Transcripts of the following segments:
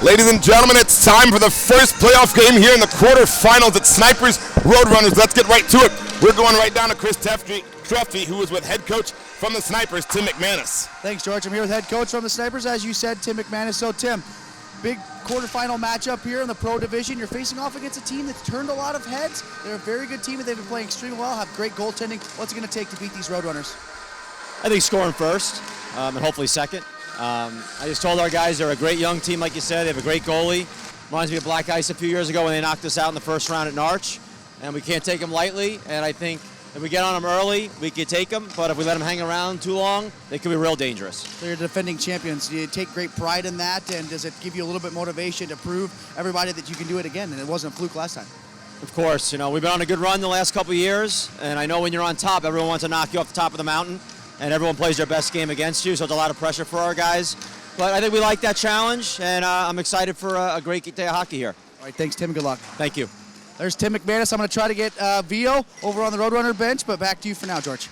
Ladies and gentlemen, it's time for the first playoff game here in the quarterfinals at Snipers Roadrunners. Let's get right to it. We're going right down to Chris Trefty, who is with head coach from the Snipers, Tim McManus. Thanks, George. I'm here with head coach from the Snipers, as you said, Tim McManus. So, Tim, big quarterfinal matchup here in the pro division. You're facing off against a team that's turned a lot of heads. They're a very good team, and they've been playing extremely well, have great goaltending. What's it going to take to beat these Roadrunners? I think scoring first and hopefully second. I just told our guys they're a great young team, like you said. They have a great goalie. Reminds me of Black Ice a few years ago when they knocked us out in the first round at Narch. And we can't take them lightly. And I think if we get on them early, we can take them. But if we let them hang around too long, they could be real dangerous. So you're defending champions. Do you take great pride in that? And does it give you a little bit motivation to prove everybody that you can do it again? And it wasn't a fluke last time. Of course, we've been on a good run the last couple of years. And I know when you're on top, everyone wants to knock you off the top of the mountain. And everyone plays their best game against you, so it's a lot of pressure for our guys. But I think we like that challenge, and I'm excited for a great day of hockey here. All right, thanks, Tim. Good luck. Thank you. There's Tim McManus. I'm going to try to get Vio over on the Roadrunner bench, but back to you for now, George.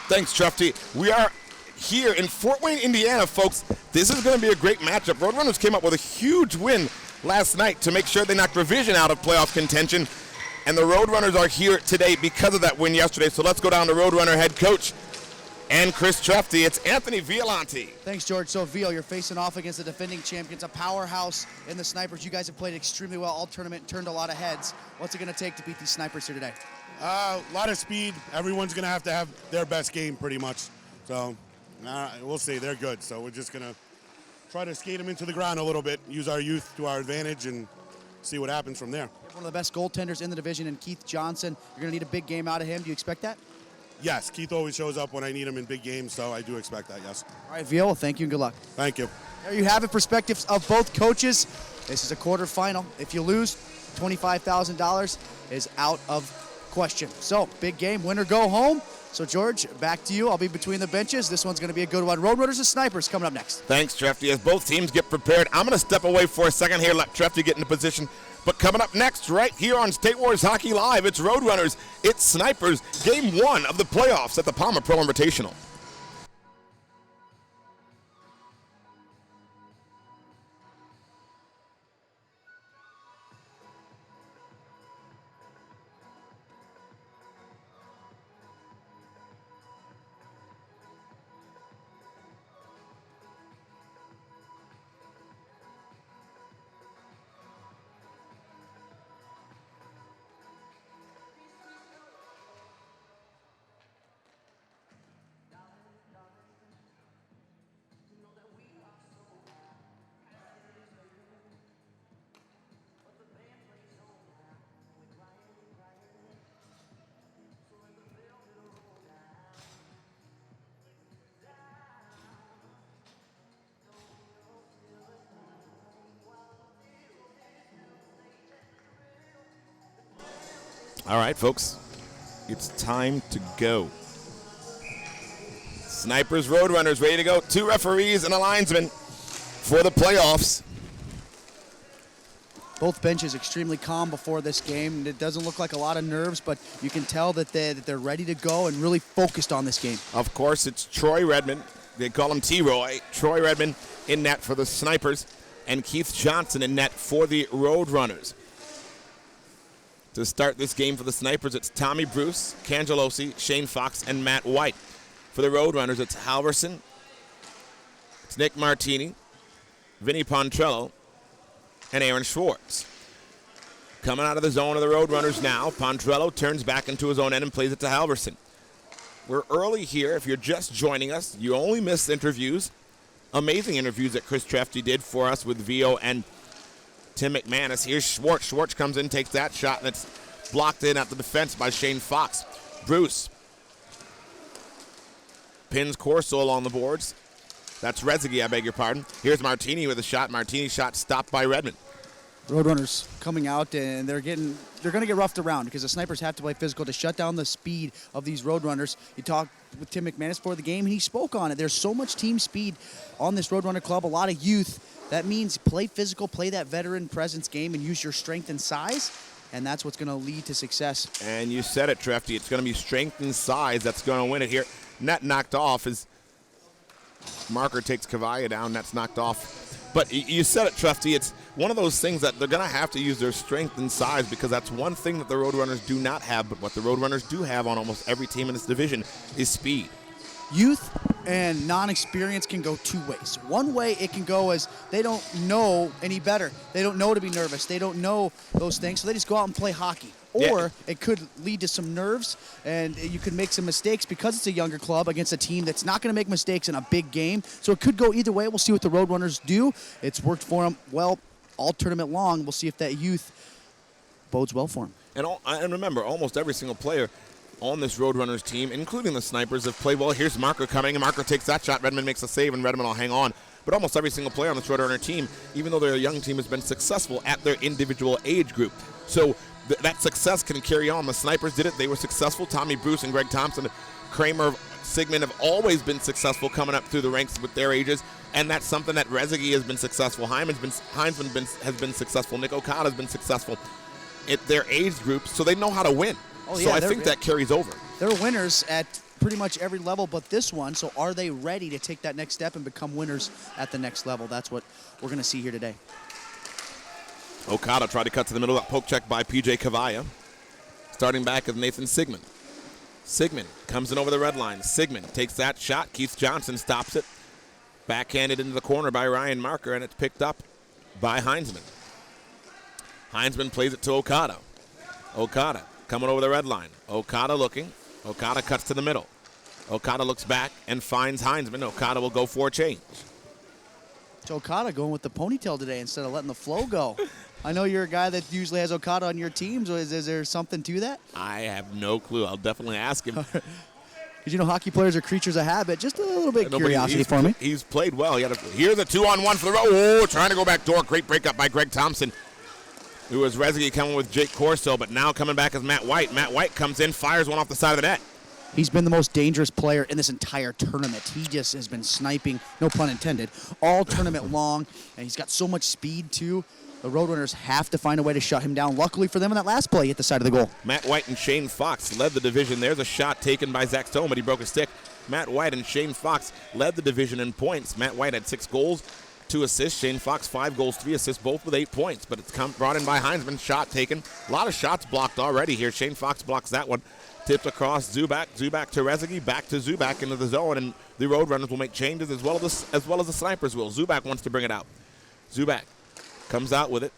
Thanks, Trefty. We are here in Fort Wayne, Indiana, folks. This is going to be a great matchup. Roadrunners came up with a huge win last night to make sure they knocked Revision out of playoff contention, and the Roadrunners are here today because of that win yesterday. So let's go down to Roadrunner head coach and Chris Trefty. It's Anthony Violante. Thanks, George. So, Vio, you're facing off against the defending champions, a powerhouse in the Snipers. You guys have played extremely well all tournament and turned a lot of heads. What's it going to take to beat these Snipers here today? A lot of speed. Everyone's going to have their best game pretty much. So, we'll see. They're good. So, we're just going to try to skate them into the ground a little bit, use our youth to our advantage, and see what happens from there. You have one of the best goaltenders in the division, and Keith Johnson. You're going to need a big game out of him. Do you expect that? Yes, Keith always shows up when I need him in big games, so I do expect that, yes. All right, Vio, thank you and good luck. Thank you. There you have it, perspectives of both coaches. This is a quarterfinal. If you lose, $25,000 is out of question. So, big game, win or go home. So, George, back to you. I'll be between the benches. This one's going to be a good one. Roadrunners and Snipers coming up next. Thanks, Trefty. As both teams get prepared, I'm going to step away for a second here, let Trefty get into position. But coming up next, right here on State Wars Hockey Live, it's Roadrunners, it's Snipers, Game 1 of the playoffs at the Pama Pro Invitational. All right, folks, it's time to go. Snipers, Roadrunners, ready to go. 2 referees and a linesman for the playoffs. Both benches extremely calm before this game, and it doesn't look like a lot of nerves, but you can tell that they're ready to go and really focused on this game. Of course, it's Troy Redmond. They call him T-Roy. Troy Redmond in net for the Snipers, and Keith Johnson in net for the Roadrunners. To start this game for the Snipers, it's Tommy Bruce, Cangelosi, Shane Fox, and Matt White. For the Roadrunners, it's Halverson, it's Nick Martini, Vinny Pontrello, and Aaron Schwartz. Coming out of the zone of the Roadrunners now, Pontrello turns back into his own end and plays it to Halverson. We're early here. If you're just joining us, you only missed interviews, amazing interviews that Chris Trefty did for us with Vio and Tim McManus. Here's Schwartz. Schwartz comes in, takes that shot, and it's blocked in at the defense by Shane Fox. Bruce pins Corso along the boards. That's Rezegi, I beg your pardon. Here's Martini with a shot. Martini's shot stopped by Redmond. Roadrunners coming out, and they're going to get roughed around because the Snipers have to play physical to shut down the speed of these Roadrunners. You talked with Tim McManus before the game, and he spoke on it. There's so much team speed on this Roadrunner club, a lot of youth. That means play physical, play that veteran presence game, and use your strength and size, and that's what's going to lead to success. And you said it, Trefty. It's going to be strength and size that's going to win it here. Net knocked off as Marker takes Cavalla down. Net's knocked off. But you said it, Trefty. It's one of those things that they're going to have to use their strength and size, because that's one thing that the Roadrunners do not have, but what the Roadrunners do have on almost every team in this division is speed. Youth and non-experience can go two ways. One way it can go is they don't know any better. They don't know to be nervous. They don't know those things, so they just go out and play hockey. Or it could lead to some nerves, and you could make some mistakes because it's a younger club against a team that's not going to make mistakes in a big game. So it could go either way. We'll see what the Roadrunners do. It's worked for them well all tournament long. We'll see if that youth bodes well for them. And remember, almost every single player on this Roadrunners team, including the Snipers, have played well. Here's Marker coming, and Marker takes that shot. Redmond makes a save, and Redmond will hang on. But almost every single player on this Roadrunner team, even though they're a young team, has been successful at their individual age group. So that success can carry on. The Snipers did it. They were successful. Tommy Bruce and Greg Thompson, Kramer, Sigmund have always been successful coming up through the ranks with their ages, and that's something that Rezegi has been successful. Heinzman has been successful. Nick Okada has been successful at their age group, so they know how to win. So I think that carries over. They're winners at pretty much every level but this one, so are they ready to take that next step and become winners at the next level? That's what we're going to see here today. Okada tried to cut to the middle. That poke check by P.J. Cavalla. Starting back with Nathan Sigmund. Sigmund comes in over the red line. Sigmund takes that shot. Keith Johnson stops it. Backhanded into the corner by Ryan Marker, and it's picked up by Heinzman. Heinzman plays it to Okada. Okada coming over the red line. Okada looking. Okada cuts to the middle. Okada looks back and finds Heinzman. Okada will go for a change. It's Okada going with the ponytail today instead of letting the flow go. I know you're a guy that usually has Okada on your team, so is there something to that? I have no clue. I'll definitely ask him. Because you know hockey players are creatures of habit. Just a little bit of curiosity for me. He's played well. Here's a 2-on-1 for the row. Oh, trying to go back door. Great breakup by Greg Thompson. It was Rezegi coming with Jake Corso, but now coming back is Matt White. Matt White comes in, fires one off the side of the net. He's been the most dangerous player in this entire tournament. He just has been sniping, no pun intended, all tournament long, and he's got so much speed, too. The Roadrunners have to find a way to shut him down. Luckily for them, in that last play, he hit the side of the goal. Matt White and Shane Fox led the division. There's a shot taken by Zach Stone, but he broke a stick. Matt White and Shane Fox led the division in points. Matt White had 6 goals, 2 assists. Shane Fox, 5 goals, 3 assists, both with 8 points. But it's brought in by Heinzman. Shot taken. A lot of shots blocked already here. Shane Fox blocks that one. Tipped across Zubak. Zubak to Rezegi. Back to Zubak into the zone. And the Roadrunners will make changes as well as the Snipers will. Zubak wants to bring it out. Zubak comes out with it.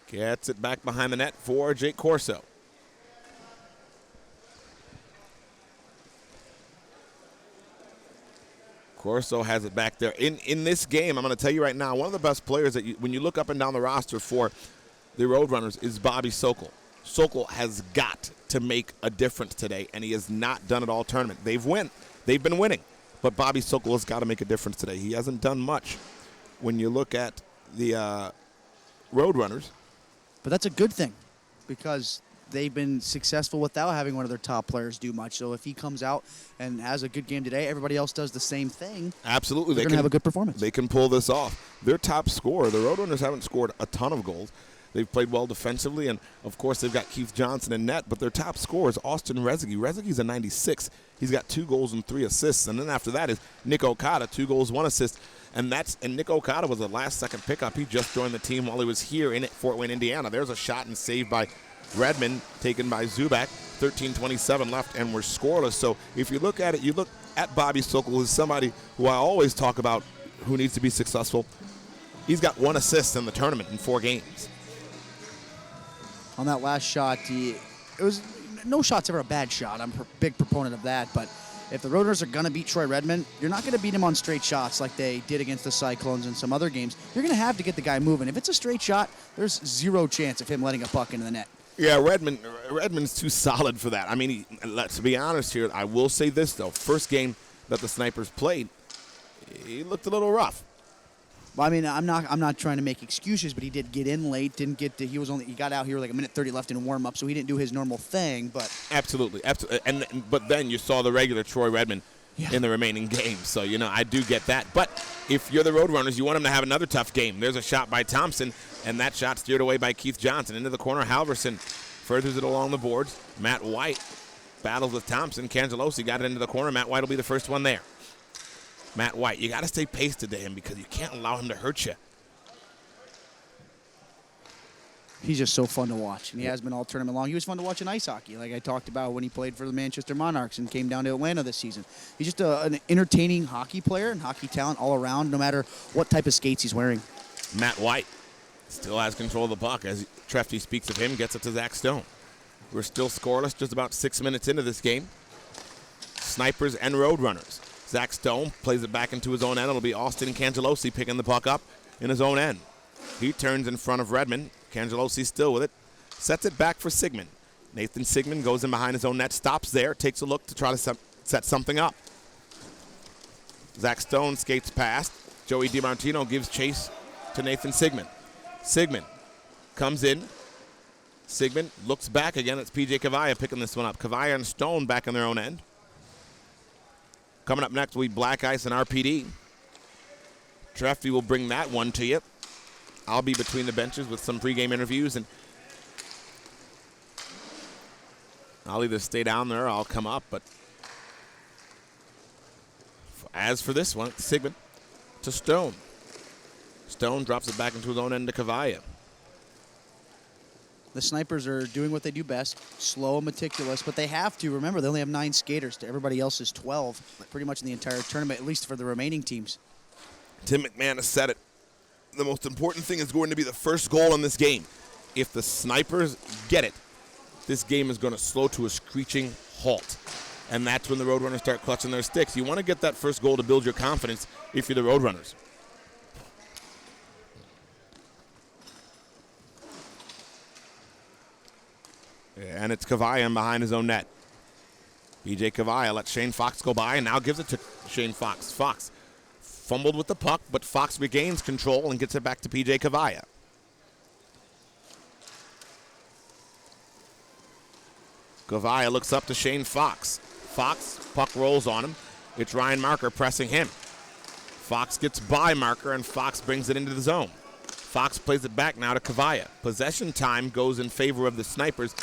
Gets it back behind the net for Jake Corso. Corso has it back there. In this game, I'm going to tell you right now, one of the best players that when you look up and down the roster for the Roadrunners is Bobby Sokol. Sokol has got to make a difference today, and he has not done it all tournament. They've been winning, but Bobby Sokol has got to make a difference today. He hasn't done much when you look at the Roadrunners. But that's a good thing because they've been successful without having one of their top players do much. So if he comes out and has a good game today, everybody else does the same thing. Absolutely. They're going to have a good performance. They can pull this off. Their top scorer, the Roadrunners haven't scored a ton of goals. They've played well defensively, and, of course, they've got Keith Johnson in net, but their top scorer is Austin Rezegi. Rezegi's a 96. He's got 2 goals and 3 assists. And then after that is Nick Okada, 2 goals, 1 assist. And Nick Okada was a last-second pickup. He just joined the team while he was here in Fort Wayne, Indiana. There's a shot and save by Redmond, taken by Zubak. 13:27 left, and we're scoreless. So if you look at it, you look at Bobby Sokol as somebody who I always talk about who needs to be successful. He's got 1 assist in the tournament in 4 games. On that last shot, no shot's ever a bad shot. I'm a big proponent of that, but if the Roadrunners are going to beat Troy Redmond, you're not going to beat him on straight shots like they did against the Cyclones and some other games. You're going to have to get the guy moving. If it's a straight shot, there's 0 chance of him letting a puck into the net. Yeah, Redmond's too solid for that. I mean, let's be honest here. I will say this, though. First game that the Snipers played, he looked a little rough. Well, I mean, I'm not trying to make excuses, but he did get in late. He got out here like a minute 30 left in warm up, so he didn't do his normal thing. But absolutely. But then you saw the regular Troy Redmond in the remaining games, so I do get that. But if you're the Roadrunners, you want him to have another tough game. There's a shot by Thompson, and that shot steered away by Keith Johnson into the corner. Halverson furthers it along the boards. Matt White battles with Thompson. Cangelosi got it into the corner. Matt White will be the first one there. Matt White, you got to stay pasted to him because you can't allow him to hurt you. He's just so fun to watch, and he has been all tournament long. He was fun to watch in ice hockey, like I talked about when he played for the Manchester Monarchs and came down to Atlanta this season. He's just an entertaining hockey player and hockey talent all around, no matter what type of skates he's wearing. Matt White still has control of the puck as Trefty speaks of him, gets it to Zach Stone. We're still scoreless, just about 6 minutes into this game. Snipers and Roadrunners. Zach Stone plays it back into his own end. It'll be Austin Cangelosi picking the puck up in his own end. He turns in front of Redmond. Cangelosi still with it. Sets it back for Sigmund. Nathan Sigmund goes in behind his own net, stops there, takes a look to try to set something up. Zach Stone skates past. Joey DiMartino gives chase to Nathan Sigmund. Sigmund comes in. Sigmund looks back again. It's PJ Cavalla picking this one up. Cavalla and Stone back in their own end. Coming up next will be Black Ice and RPD. Trefty will bring that one to you. I'll be between the benches with some pregame interviews, and I'll either stay down there or I'll come up. But as for this one, Sigmund to Stone. Stone drops it back into his own end to Cavalla. The Snipers are doing what they do best, slow and meticulous, but they have to. Remember, they only have 9 skaters to everybody else's 12, pretty much in the entire tournament, at least for the remaining teams. Tim McManus said it. The most important thing is going to be the first goal in this game. If the Snipers get it, this game is going to slow to a screeching halt. And that's when the Roadrunners start clutching their sticks. You want to get that first goal to build your confidence if you're the Roadrunners. And it's Cavalla behind his own net. BJ Cavalla lets Shane Fox go by and now gives it to Shane Fox. Fox fumbled with the puck, but Fox regains control and gets it back to PJ Cavalla. Cavalla looks up to Shane Fox. Fox, puck rolls on him. It's Ryan Marker pressing him. Fox gets by Marker, and Fox brings it into the zone. Fox plays it back now to Cavalla. Possession time goes in favor of the Snipers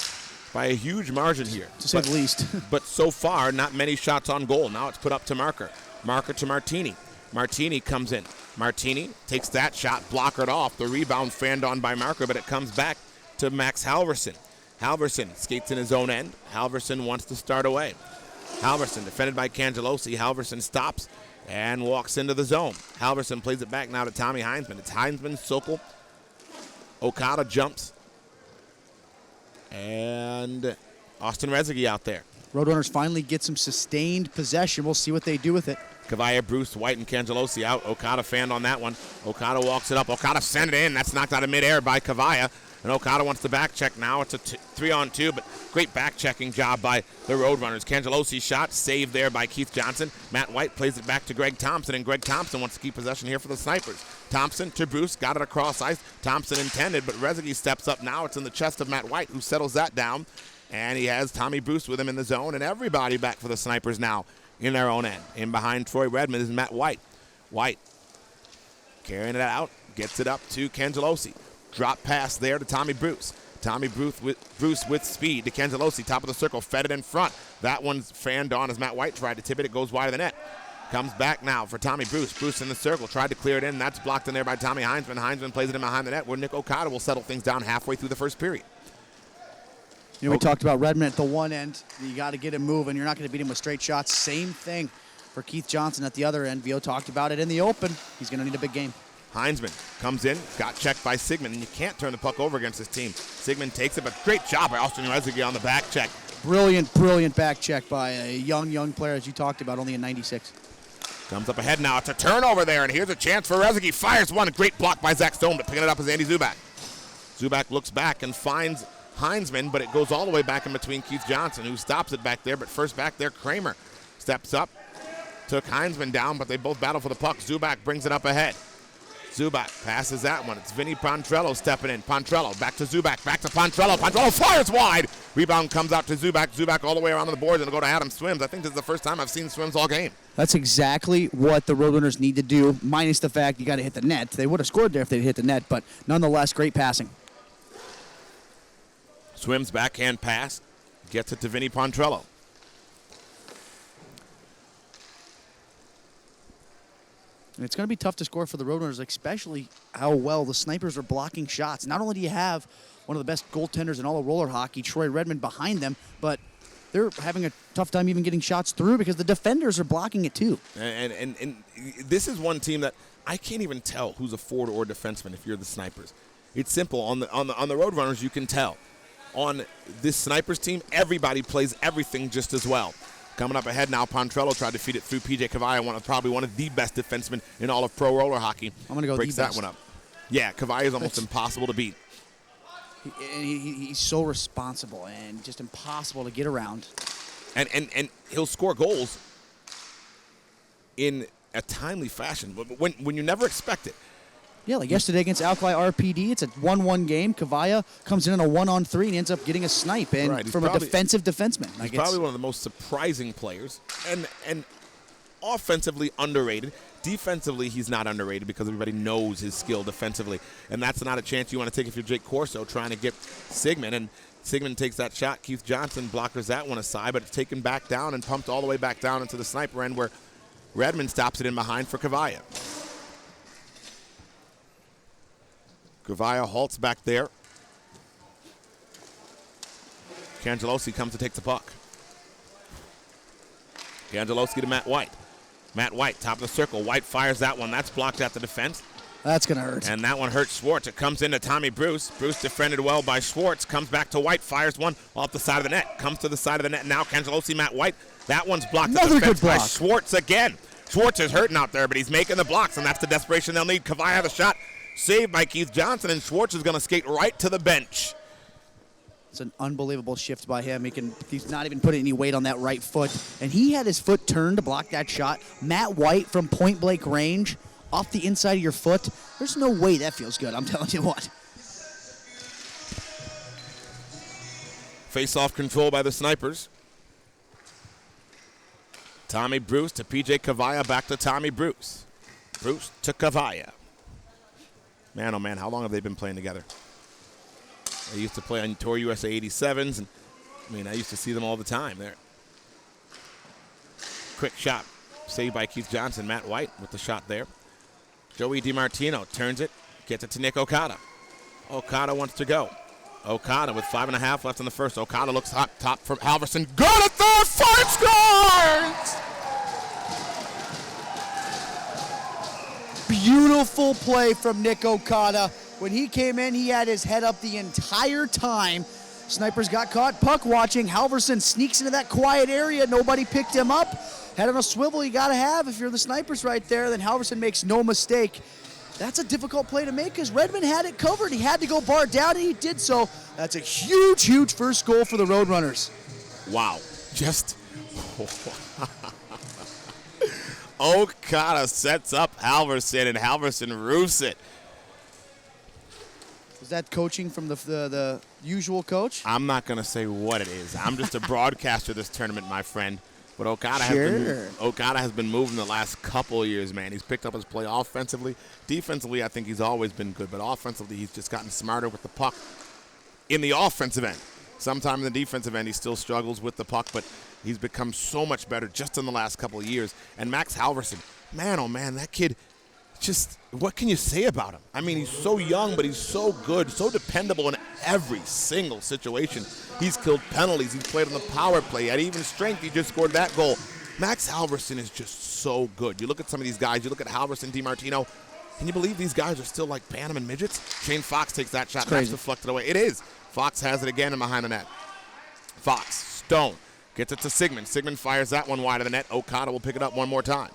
by a huge margin here. To say the least. But so far, not many shots on goal. Now it's put up to Marker. Marker to Martini. Martini comes in. Martini takes that shot, blockered off. The rebound fanned on by Marker, but it comes back to Max Halverson. Halverson skates in his own end. Halverson wants to start away. Halverson defended by Cangelosi. Halverson stops and walks into the zone. Halverson plays it back now to Tommy Heinzman. It's Heinzman, Sokol. Okada jumps. And Austin Rezegi out there. Roadrunners finally get some sustained possession. We'll see what they do with it. Cavalla, Bruce, White, and Cangelosi out. Okada fanned on that one. Okada walks it up. Okada sent it in. That's knocked out of midair by Cavalla. And Okada wants the back check now. It's a 3-on-2, but great back-checking job by the Roadrunners. Cangelosi's shot saved there by Keith Johnson. Matt White plays it back to Greg Thompson, and Greg Thompson wants to keep possession here for the Snipers. Thompson to Bruce, got it across ice. Thompson intended, but Rezegi steps up now. It's in the chest of Matt White, who settles that down. And he has Tommy Bruce with him in the zone, and everybody back for the Snipers now in their own end. In behind Troy Redmond is Matt White. White carrying it out, gets it up to Cangelosi. Drop pass there to Tommy Bruce. Tommy Bruce with speed to Cangelosi, top of the circle, fed it in front. That one's fanned on as Matt White tried to tip it. It goes wide of the net. Comes back now for Tommy Bruce. Bruce in the circle, tried to clear it in. That's blocked in there by Tommy Heinzman. Heinzman plays it in behind the net where Nick Okada will settle things down halfway through the first period. You know, we talked about Redmond at the one end. You got to get him moving. You're not going to beat him with straight shots. Same thing for Keith Johnson at the other end. Vio talked about it in the open. He's going to need a big game. Heinzman comes in, got checked by Sigmund, and you can't turn the puck over against this team. Sigmund takes it, but great job by Austin Rezegi on the back check. Brilliant, brilliant back check by a young player, as you talked about, only in 96. Comes up ahead now. It's a turnover there, and here's a chance for Rezegi. Fires one. A great block by Zach Stone, but picking it up is Andy Zubak. Zubak looks back and finds Heinzman, but it goes all the way back in between Keith Johnson, who stops it back there. But first back there, Kramer steps up, took Heinzman down, but they both battle for the puck. Zubak brings it up ahead. Zubak passes that one. It's Vinny Pontrello stepping in. Pontrello back to Zubak, back to Pontrello. Pontrello fires wide. Rebound comes out to Zubak. Zubak all the way around the boards and go to Adam Swims. I think this is the first time I've seen Swims all game. That's exactly what the Roadrunners need to do, minus the fact you got to hit the net. They would have scored there if they'd hit the net, but nonetheless, great passing. Swims backhand pass. Gets it to Vinny Pontrello. And it's going to be tough to score for the Roadrunners, especially how well the snipers are blocking shots. Not only do you have one of the best goaltenders in all of roller hockey, Troy Redmond, behind them, but they're having a tough time even getting shots through because the defenders are blocking it too. And this is one team that I can't even tell who's a forward or defenseman if you're the Snipers. It's simple. On the Roadrunners, you can tell. On this Snipers team, everybody plays everything just as well. Coming up ahead now, Pontrello tried to feed it through P.J. Cavalla, probably one of the best defensemen in all of pro roller hockey. I'm going to go breaks the that best. one up. Yeah, Cavalla is almost impossible to beat. He's so responsible and just impossible to get around. And he'll score goals in a timely fashion when you never expect it. Yeah, like yesterday against Alkali RPD, it's a 1-1 game. Cavalla comes in a 1-on-3 and ends up getting a snipe from a defensive defenseman. He's probably one of the most surprising players and offensively underrated. Defensively, he's not underrated because everybody knows his skill defensively. And that's not a chance you want to take if you're Jake Corso trying to get Sigmund. And Sigmund takes that shot. Keith Johnson blockers that one aside, but it's taken back down and pumped all the way back down into the sniper end where Redmond stops it in behind for Cavalla. Cavalla halts back there. Cangelosi comes to take the puck. Cangelosi to Matt White. Matt White, top of the circle. White fires that one. That's blocked at the defense. That's going to hurt. And that one hurts Schwartz. It comes into Tommy Bruce. Bruce defended well by Schwartz. Comes back to White. Fires one off the side of the net. Comes to the side of the net now. Cangelosi, Matt White. That one's blocked at the defense by Schwartz again. Schwartz is hurting out there, but he's making the blocks, and that's the desperation they'll need. Cavalla has a shot. Saved by Keith Johnson, and Schwartz is going to skate right to the bench. It's an unbelievable shift by him. He's not even putting any weight on that right foot. And he had his foot turned to block that shot. Matt White from point-blank range, off the inside of your foot. There's no way that feels good, I'm telling you what. Face-off control by the Snipers. Tommy Bruce to P.J. Cavalla, back to Tommy Bruce. Bruce to Cavalla. Man, oh man, how long have they been playing together? They used to play on Tour USA 87s, and I used to see them all the time there. Quick shot, saved by Keith Johnson. Matt White with the shot there. Joey DiMartino turns it, gets it to Nick Okada. Okada wants to go. Okada with 5.5 left in the first. Okada looks hot, top from Halverson. Good at third, Ford scores! Beautiful play from Nick Okada. When he came in, he had his head up the entire time. Snipers got caught puck watching. Halverson sneaks into that quiet area. Nobody picked him up. Head on a swivel you got to have if you're the Snipers right there. Then Halverson makes no mistake. That's a difficult play to make because Redmond had it covered. He had to go bar down, and he did so. That's a huge, huge first goal for the Roadrunners. Wow. Just... Okada sets up Halverson, and Halverson roofs it. Is that coaching from the usual coach? I'm not going to say what it is. I'm just a broadcaster this tournament, my friend. But Okada has been moving the last couple of years, man. He's picked up his play offensively. Defensively, I think he's always been good. But offensively, he's just gotten smarter with the puck in the offensive end. Sometimes in the defensive end, he still struggles with the puck, but he's become so much better just in the last couple of years. And Max Halverson, man, oh man, that kid, just what can you say about him? He's so young, but he's so good, so dependable in every single situation. He's killed penalties. He's played on the power play. At even strength, he just scored that goal. Max Halverson is just so good. You look at some of these guys. You look at Halverson, DiMartino. Can you believe these guys are still like Bantam midgets? Shane Fox takes that shot. That's deflected away. It is. Fox has it again and behind the net. Fox, Stone, gets it to Sigmund. Sigmund fires that one wide of the net. Okada will pick it up one more time.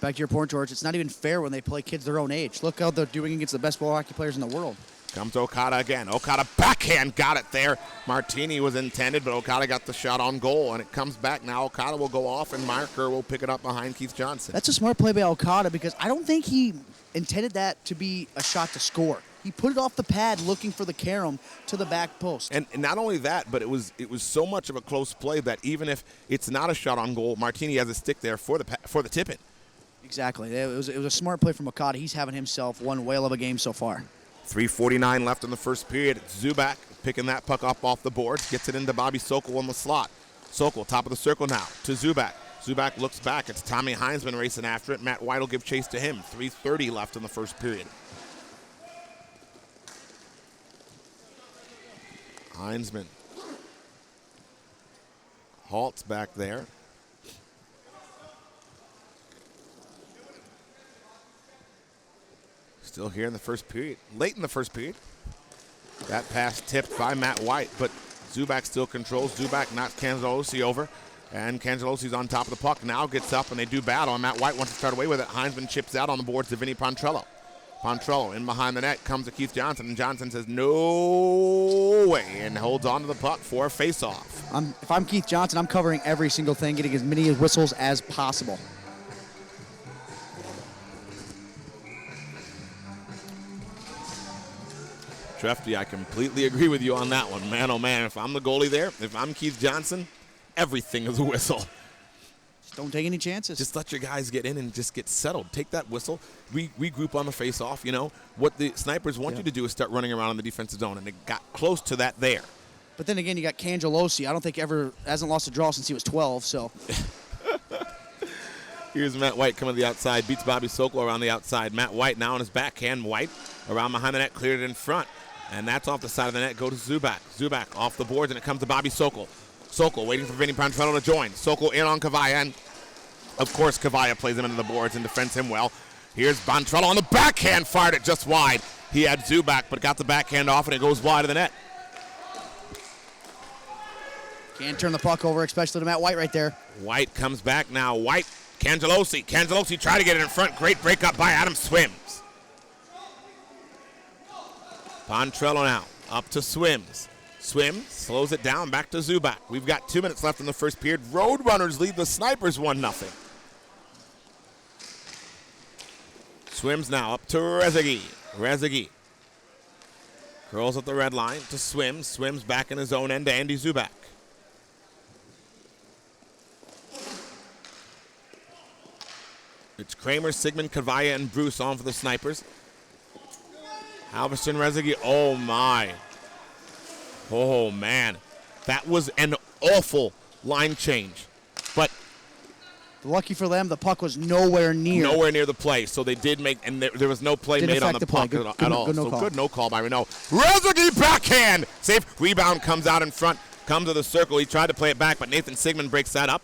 Back to your point, George, it's not even fair when they play kids their own age. Look how they're doing against the best ball hockey players in the world. Comes Okada again. Okada backhand, got it there. Martini was intended, but Okada got the shot on goal, and it comes back now. Okada will go off, and Marker will pick it up behind Keith Johnson. That's a smart play by Okada because I don't think he intended that to be a shot to score. He put it off the pad looking for the carom to the back post. And not only that, but it was so much of a close play that even if it's not a shot on goal, Martini has a stick there for the tip-in. Exactly. It was a smart play from Okada. He's having himself one whale of a game so far. 3:49 left in the first period. It's Zubak picking that puck up off the boards. Gets it into Bobby Sokol on the slot. Sokol, top of the circle now, to Zubak. Zubak looks back. It's Tommy Heinzman racing after it. Matt White will give chase to him. 3:30 left in the first period. Heinzman halts back there. Still here in the first period. Late in the first period. That pass tipped by Matt White, but Zubak still controls. Zubak knocks Cangelosi over, and Cangelosi's on top of the puck. Now gets up, and they do battle, and Matt White wants to start away with it. Heinzman chips out on the boards to Vinny Pontrello. Pontrello in behind the net comes to Keith Johnson, and Johnson says no way and holds on to the puck for a face-off. If I'm Keith Johnson, I'm covering every single thing, getting as many whistles as possible. Trefty, I completely agree with you on that one. Man, oh man, if I'm the goalie there, if I'm Keith Johnson, everything is a whistle. Just don't take any chances. Just let your guys get in and just get settled. Take that whistle. Regroup on the face-off. You know, what the snipers want you to do is start running around in the defensive zone, and they got close to that there. But then again, you got Cangelosi. I don't think hasn't lost a draw since he was 12, so. Here's Matt White coming to the outside, beats Bobby Sokol around the outside. Matt White now on his backhand. White around behind the net, cleared it in front. And that's off the side of the net, go to Zubak. Zubak off the boards, and it comes to Bobby Sokol. Sokol waiting for Vinny Pontrello to join. Sokol in on Kavaya, and of course Kavaya plays him into the boards and defends him well. Here's Pontrello on the backhand, fired it just wide. He had Zubak, but got the backhand off, and it goes wide of the net. Can't turn the puck over, especially to Matt White right there. White comes back now. White, Cangelosi. Cangelosi tried to get it in front. Great break up by Adam Swims. Pontrello now, up to Swims. Swims slows it down, back to Zubak. We've got 2 minutes left in the first period. Roadrunners lead the Snipers 1-0. Swims now, up to Rezegi. Rezegi curls at the red line to Swims. Swims back in his own end to Andy Zubak. It's Kramer, Sigmund, Kavaya, and Bruce on for the Snipers. Halverson, Rezegi, oh my. Oh man. That was an awful line change. But lucky for them, the puck was nowhere near. Nowhere near the play, so they did make, and there was no play made on the puck at all. Good no call by Renault. Rezegi backhand! Safe, rebound comes out in front, comes to the circle. He tried to play it back, but Nathan Sigmund breaks that up.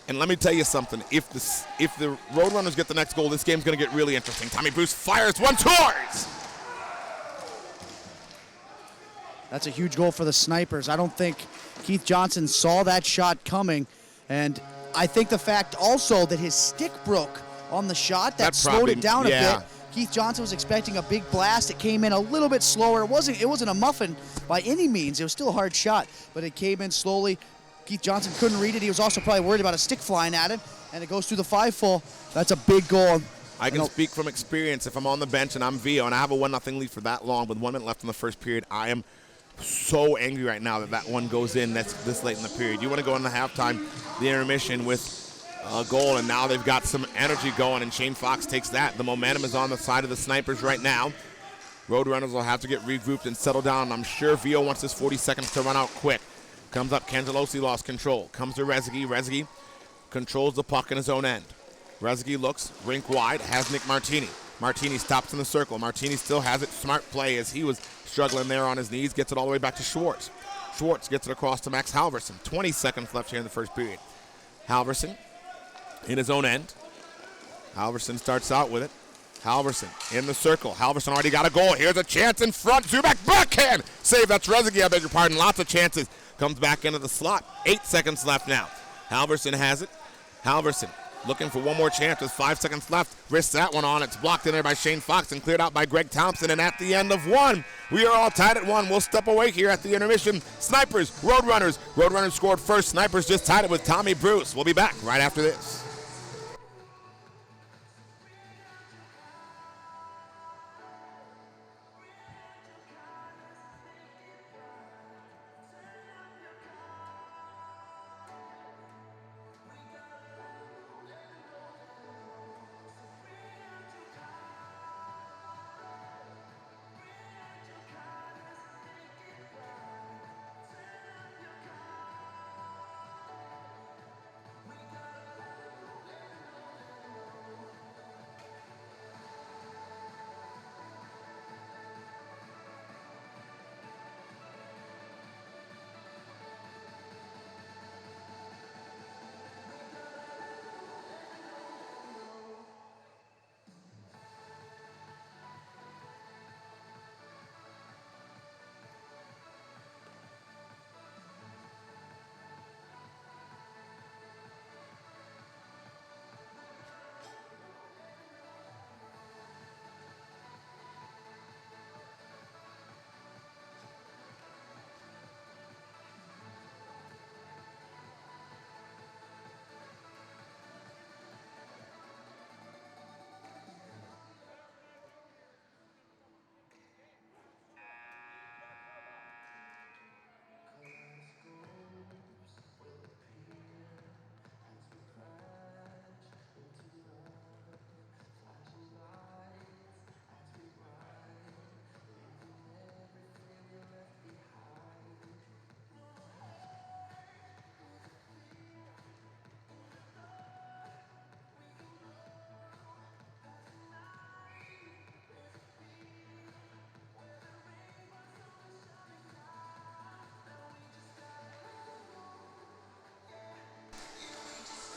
And let me tell you something. If the Roadrunners get the next goal, this game's going to get really interesting. Tommy Bruce fires one towards. That's a huge goal for the Snipers. I don't think Keith Johnson saw that shot coming. And I think the fact also that his stick broke on the shot, that slowed it down a bit. Keith Johnson was expecting a big blast. It came in a little bit slower. It wasn't a muffin by any means. It was still a hard shot, but it came in slowly. Keith Johnson couldn't read it. He was also probably worried about a stick flying at him, and it goes through the 5-full. That's a big goal. I can speak from experience. If I'm on the bench and I'm Vio and I have a 1-0 lead for that long with 1 minute left in the first period, I am so angry right now that one goes in this late in the period. You want to go into halftime, the intermission with a goal, and now they've got some energy going, and Shane Fox takes that. The momentum is on the side of the Snipers right now. Roadrunners will have to get regrouped and settle down, and I'm sure Vio wants his 40 seconds to run out quick. Comes up, Cangelosi lost control. Comes to Rezegi. Rezegi controls the puck in his own end. Rezegi looks rink wide, has Nick Martini. Martini stops in the circle. Martini still has it. Smart play as he was struggling there on his knees. Gets it all the way back to Schwartz. Schwartz gets it across to Max Halverson. 20 seconds left here in the first period. Halverson in his own end. Halverson starts out with it. Halverson in the circle. Halverson already got a goal. Here's a chance in front. Zubak backhand. Save. That's Rezegi, I beg your pardon. Lots of chances. Comes back into the slot. 8 seconds left now. Halverson has it. Halverson looking for one more chance with 5 seconds left. Risks that one on. It's blocked in there by Shane Fox and cleared out by Greg Thompson. And at the end of one, we are all tied at 1. We'll step away here at the intermission. Snipers, Roadrunners. Roadrunners scored first. Snipers just tied it with Tommy Bruce. We'll be back right after this.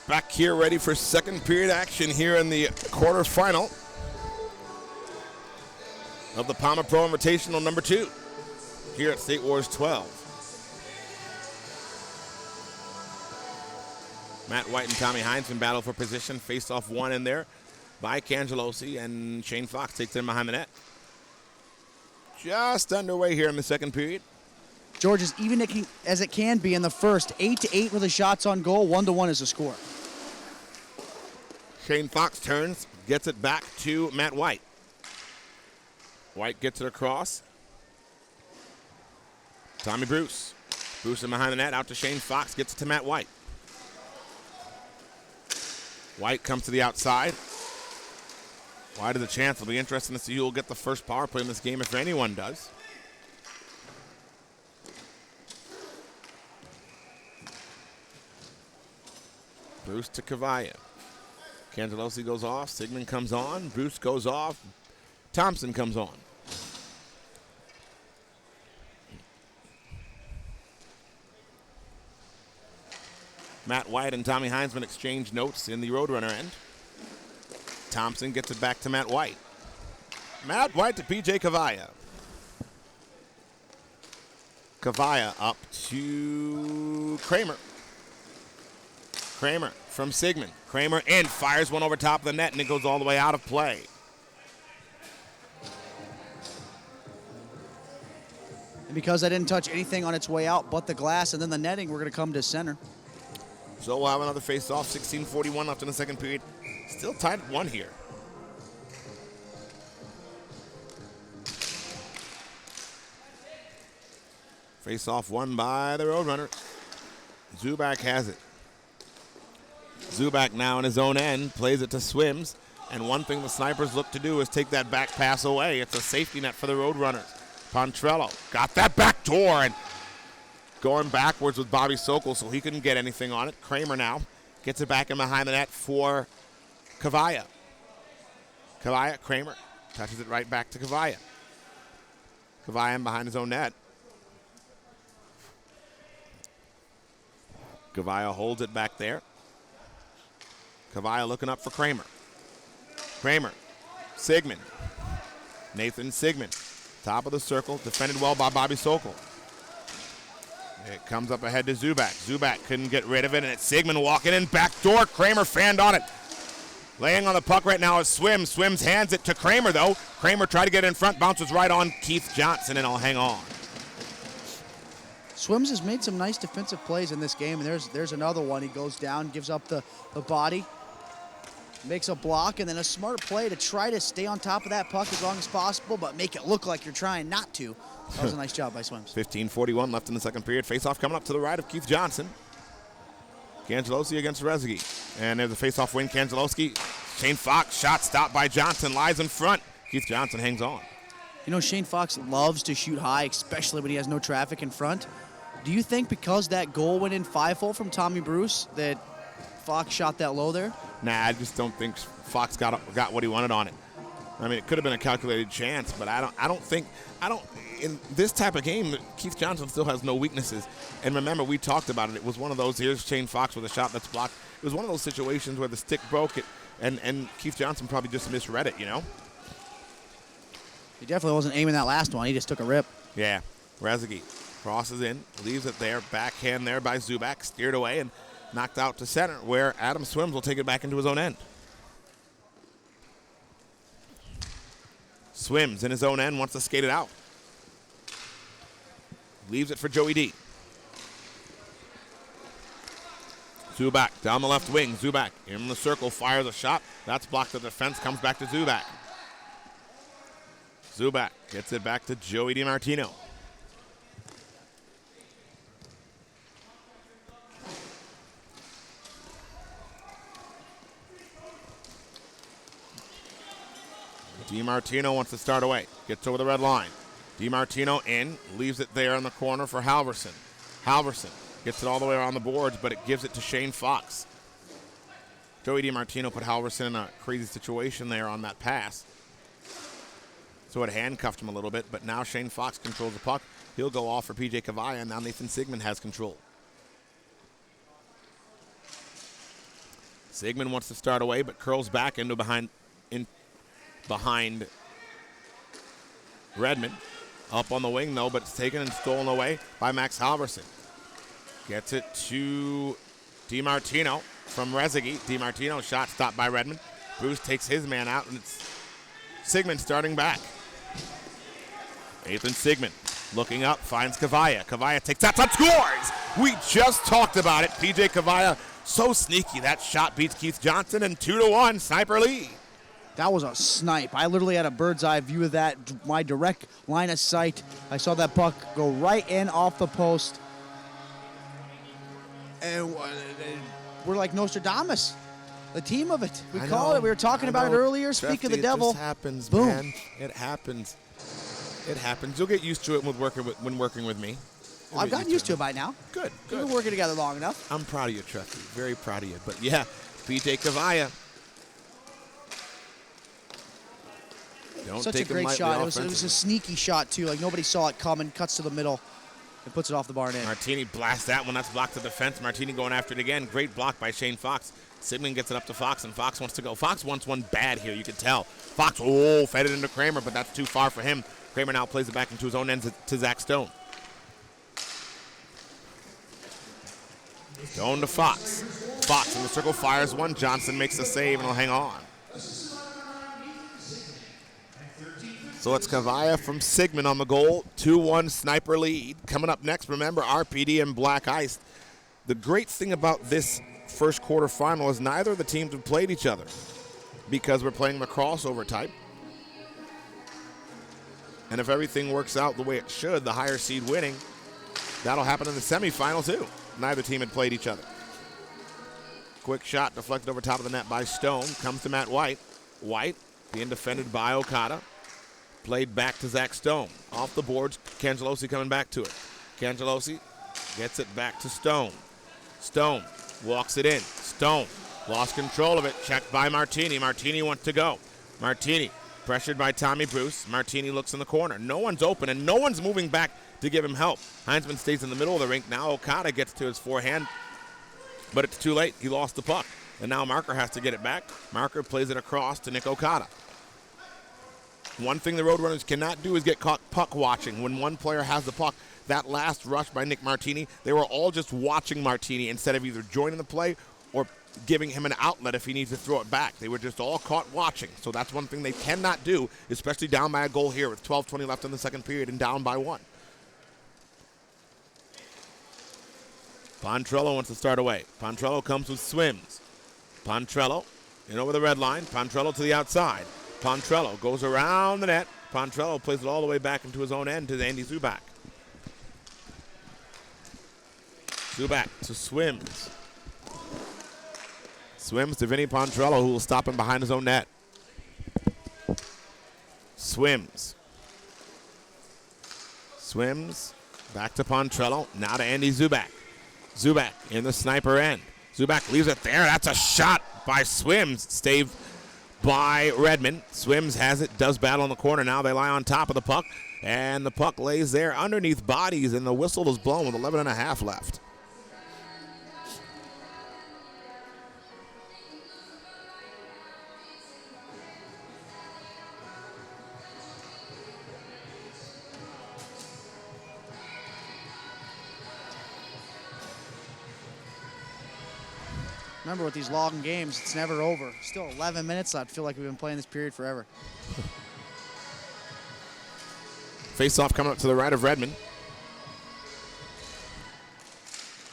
Back here ready for second period action here in the quarterfinal of the Pama Pro Invitational number 2 here at State Wars 12. Matt White and Tommy Heinzman battle for position. Face off one in there by Cangelosi, and Shane Fox takes it in behind the net. Just underway here in the second period. George, is even as it can be in the first. 8-8 with the shots on goal. 1-1 is the score. Shane Fox turns, gets it back to Matt White. White gets it across. Tommy Bruce. Bruce in behind the net, out to Shane Fox, gets it to Matt White. White comes to the outside. White has a chance. It'll be interesting to see who will get the first power play in this game, if anyone does. Bruce to Cavalla. Cangelosi goes off. Sigmund comes on. Bruce goes off. Thompson comes on. Matt White and Tommy Heinzman exchange notes in the Roadrunner end. Thompson gets it back to Matt White. Matt White to PJ Cavalla. Cavalla up to Kramer. Kramer from Sigmund. Kramer in, fires one over top of the net, and it goes all the way out of play. And because I didn't touch anything on its way out but the glass and then the netting, we're going to come to center. So we'll have another face-off. 16:41 left in the second period. Still tied at 1 here. Face-off won by the Roadrunners. Zubak has it. Zubak now in his own end, plays it to Swims. And one thing the Snipers look to do is take that back pass away. It's a safety net for the Roadrunners. Pontrello got that back door and going backwards with Bobby Sokol, so he couldn't get anything on it. Kramer now gets it back in behind the net for Cavalla. Cavalla, Kramer touches it right back to Cavalla. Cavalla in behind his own net. Cavalla holds it back there. Cavalla looking up for Kramer. Kramer, Sigmund. Nathan Sigmund, top of the circle, defended well by Bobby Sokol. It comes up ahead to Zubak. Zubak couldn't get rid of it, and it's Sigmund walking in, backdoor. Kramer fanned on it. Laying on the puck right now is Swims. Swims hands it to Kramer, though. Kramer tried to get in front, bounces right on Keith Johnson, and I'll hang on. Swims has made some nice defensive plays in this game, and there's another one. He goes down, gives up the body, makes a block, and then a smart play to try to stay on top of that puck as long as possible, but make it look like you're trying not to. That was a nice job by Swims. 15:41 left in the second period. Face-off coming up to the right of Keith Johnson. Cangelosi against Rezegi. And there's a face-off win. Cangelosi, Shane Fox, shot stopped by Johnson, lies in front. Keith Johnson hangs on. You know, Shane Fox loves to shoot high, especially when he has no traffic in front. Do you think because that goal went in 5-0 from Tommy Bruce that Fox shot that low there? Nah, I just don't think Fox got what he wanted on it. I mean, it could have been a calculated chance, but I don't think in this type of game, Keith Johnson still has no weaknesses. And remember, we talked about it. It was one of those, here's Shane Fox with a shot that's blocked. It was one of those situations where the stick broke it, and Keith Johnson probably just misread it, you know? He definitely wasn't aiming that last one. He just took a rip. Yeah, Rezegi crosses in, leaves it there, backhand there by Zubak, steered away and knocked out to center, where Adam Swims will take it back into his own end. Swims in his own end, wants to skate it out. Leaves it for Joey D. Zubak down the left wing. Zubak in the circle, fires a shot. That's blocked the defense, comes back to Zubak. Zubak gets it back to Joey DiMartino. DiMartino wants to start away. Gets over the red line. DiMartino in, leaves it there in the corner for Halverson. Halverson gets it all the way around the boards, but it gives it to Shane Fox. Joey DiMartino put Halverson in a crazy situation there on that pass. So it handcuffed him a little bit, but now Shane Fox controls the puck. He'll go off for PJ Cavalla, and now Nathan Sigmund has control. Sigmund wants to start away, but curls back into behind Redmond. Up on the wing, though, but it's taken and stolen away by Max Halverson. Gets it to DiMartino from Rezegi. DiMartino shot stopped by Redmond. Bruce takes his man out, and it's Sigmund starting back. Nathan Sigmund looking up, finds Kavaya. Kavaya takes that shot, scores! We just talked about it. PJ Kavaya, so sneaky. That shot beats Keith Johnson, and 2-1, sniper lead. That was a snipe. I literally had a bird's eye view of that, my direct line of sight. I saw that puck go right in off the post. And we're like Nostradamus, the team of it. We call it. We were talking about it earlier. Speak of the devil. It just happens, Boom. man. It happens. It happens. You'll get used to it when working with me. I've gotten used to it by now. Good. We've been working together long enough. I'm proud of you, Trusty. Very proud of you. But yeah, PJ Kavaya. Such a great shot. It was a sneaky shot, too. Like, nobody saw it coming. Cuts to the middle and puts it off the bar net. Martini blasts that one. That's blocked to defense. Martini going after it again. Great block by Shane Fox. Sigmund gets it up to Fox, and Fox wants to go. Fox wants one bad here. You can tell. Fox, fed it into Kramer, but that's too far for him. Kramer now plays it back into his own end to Zach Stone. Stone to Fox. Fox in the circle fires one. Johnson makes the save, and he'll hang on. So it's Kavaya from Sigmund on the goal. 2-1 sniper lead. Coming up next, remember, RPD and Black Ice. The great thing about this first quarterfinal is neither of the teams have played each other because we're playing the crossover type. And if everything works out the way it should, the higher seed winning, that'll happen in the semifinal too. Neither team had played each other. Quick shot deflected over top of the net by Stone. Comes to Matt White. White being defended by Okada. Played back to Zach Stone. Off the boards, Cangelosi coming back to it. Cangelosi gets it back to Stone. Stone walks it in. Stone lost control of it. Checked by Martini. Martini wants to go. Martini pressured by Tommy Bruce. Martini looks in the corner. No one's open, and no one's moving back to give him help. Heinzman stays in the middle of the rink. Now Okada gets to his forehand, but it's too late. He lost the puck, and now Marker has to get it back. Marker plays it across to Nick Okada. One thing the Roadrunners cannot do is get caught puck watching. When one player has the puck, that last rush by Nick Martini, they were all just watching Martini instead of either joining the play or giving him an outlet if he needs to throw it back. They were just all caught watching. So that's one thing they cannot do, especially down by a goal here with 12:20 left in the second period and down by 1. Pontrello wants to start away. Pontrello comes with swims. Pontrello in over the red line. Pontrello to the outside. Pontrello goes around the net. Pontrello plays it all the way back into his own end to Andy Zubak. Zubak to Swims. Swims to Vinny Pontrello, who will stop him behind his own net. Swims. Swims back to Pontrello. Now to Andy Zubak. Zubak in the sniper end. Zubak leaves it there. That's a shot by Swims. Saved by Redmond. Swims has it, does battle in the corner. Now they lie on top of the puck, and the puck lays there underneath bodies, and the whistle is blown with 11.5 left. Remember, with these long games, it's never over. Still 11 minutes. I feel like we've been playing this period forever. Face-off coming up to the right of Redmond.